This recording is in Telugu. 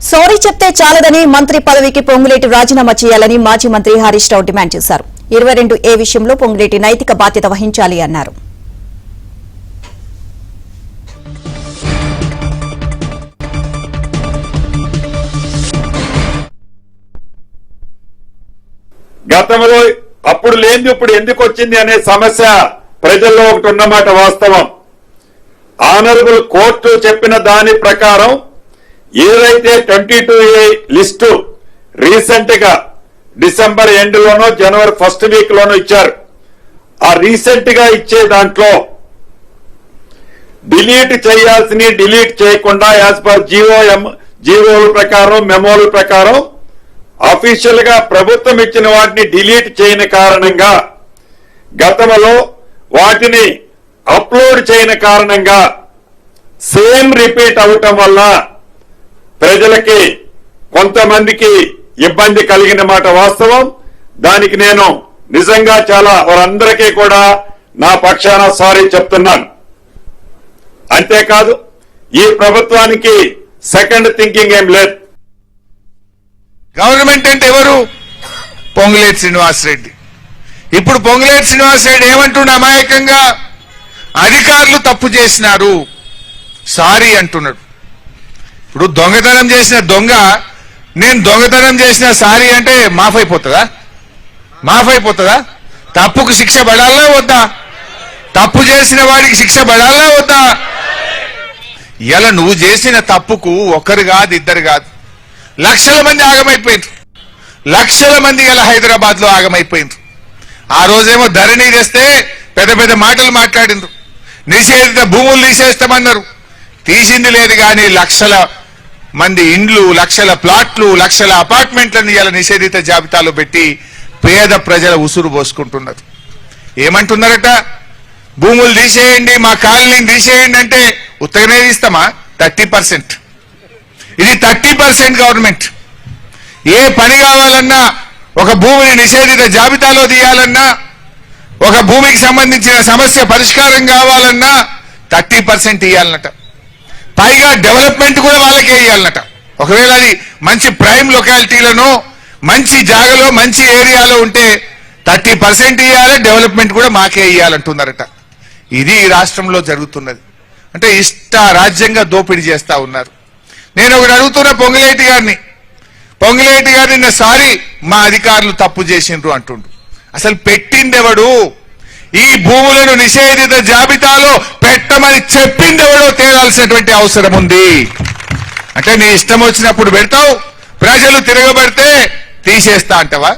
సారీ చెప్తే చాలదని మంత్రి పదవికి పొంగులేటి రాజీనామా చేయాలని మాజీ మంత్రి హరీష్ రావు డిమాండ్ చేశారు. 22A విషయంలో పొంగులేటి నైతిక బాధ్యత వహించాలి అన్నారు. గతంలో అప్పుడు లేనిది ఇప్పుడు ఎందుకు వచ్చింది అనే సమస్య ప్రజల్లో ఒకటి ఉన్నమాట వాస్తవం. ఆనరబుల్ కోర్టు చెప్పిన దాని ప్రకారం ఏదైతే 22A లిస్టు రీసెంట్ గా డిసెంబర్ ఎండ్ లోనో జనవరి ఫస్ట్ వీక్ లోనో ఇచ్చారు. ఆ రీసెంట్ గా ఇచ్చే దాంట్లో డిలీట్ చేయాల్సిన డిలీట్ చేయకుండా యాజ్ పర్ జీవోల ప్రకారం మెమోల ప్రకారం అఫీషియల్ గా ప్రభుత్వం ఇచ్చిన వాటిని డిలీట్ చేయని కారణంగా గతంలో వాటిని అప్లోడ్ చేయని కారణంగా సేమ్ రిపీట్ అవటం వల్ల ప్రజలకి కొంతమందికి ఇబ్బంది కలిగిన మాట వాస్తవం. దానికి నేను నిజంగా చాలా వారందరికీ కూడా నా పక్షాన సారీ చెప్తున్నాను. అంతేకాదు ఈ ప్రభుత్వానికి సెకండ్ థింకింగ్ ఏం లేదు. గవర్నమెంట్ అంటే ఎవరు? పొంగులేటి శ్రీనివాసరెడ్డి. ఇప్పుడు పొంగులేటి శ్రీనివాసరెడ్డి ఏమంటున్నా అమాయకంగా అధికారులు తప్పు చేసినారు సారీ అంటున్నాడు. ఇప్పుడు దొంగతనం చేసిన దొంగ నేను దొంగతనం చేసిన సారీ అంటే మాఫ్ అయిపోతుందా? మాఫ్ అయిపోతుందా? తప్పుకు శిక్ష పడాలా వద్దా? తప్పు చేసిన వాడికి శిక్ష పడాలా వద్దా? ఇలా నువ్వు చేసిన తప్పుకు ఒకరు కాదు ఇద్దరు కాదు లక్షల మంది ఆగమైపోయింది. లక్షల మంది ఇలా హైదరాబాద్ లో ఆగమైపోయింది. ఆ రోజేమో ధరణి చేస్తే పెద్ద పెద్ద మాటలు మాట్లాడిండ్రు. నిషేధిత భూములు తీసేస్తామన్నారు. తీసింది లేదు కానీ లక్షల మంది ఇండ్లు, లక్షల ప్లాట్లు, లక్షల అపార్ట్మెంట్లను ఇలా నిషేధిత జాబితాలో పెట్టి పేద ప్రజల ఉసురు పోసుకుంటున్నారు. ఏమంటున్నారట? భూములు తీసేయండి, మా కాలనీని తీసేయండి అంటే ఉత్తగనే తీస్తామా? 30%. ఇది 30% గవర్నమెంట్. ఏ పని కావాలన్నా, ఒక భూమిని నిషేధిత జాబితాలో తీయాలన్నా, ఒక భూమికి సంబంధించిన సమస్య పరిష్కారం కావాలన్నా 30% ఇవ్వాలన్నట. పైగా డెవలప్మెంట్ కూడా వాళ్ళకే ఇవ్వాలన్నట. ఒకవేళ అది మంచి ప్రైమ్ లొకాలిటీలను మంచి జాగలో మంచి ఏరియాలో ఉంటే 30% ఇవ్వాలి, డెవలప్మెంట్ కూడా మాకే ఇవ్వాలంటున్నారట. ఇది ఈ రాష్ట్రంలో జరుగుతున్నది. అంటే ఇష్ట రాజ్యంగా దోపిడీ చేస్తా ఉన్నారు. నేను ఒకటి అడుగుతున్నా పొంగులేటి గారిని నిన్న సారీ మా అధికారులు తప్పు చేసిండ్రు అంటుండు. అసలు పెట్టిందెవడు? ఈ భూములను నిషేధిత జాబితాలో పెట్టమని చెప్పిందెవడో తేలాల్సినటువంటి అవసరం ఉంది. అంటే నీ ఇష్టం వచ్చినప్పుడు పెడతావు, ప్రజలు తిరగబడితే తీసేస్తా అంటవా?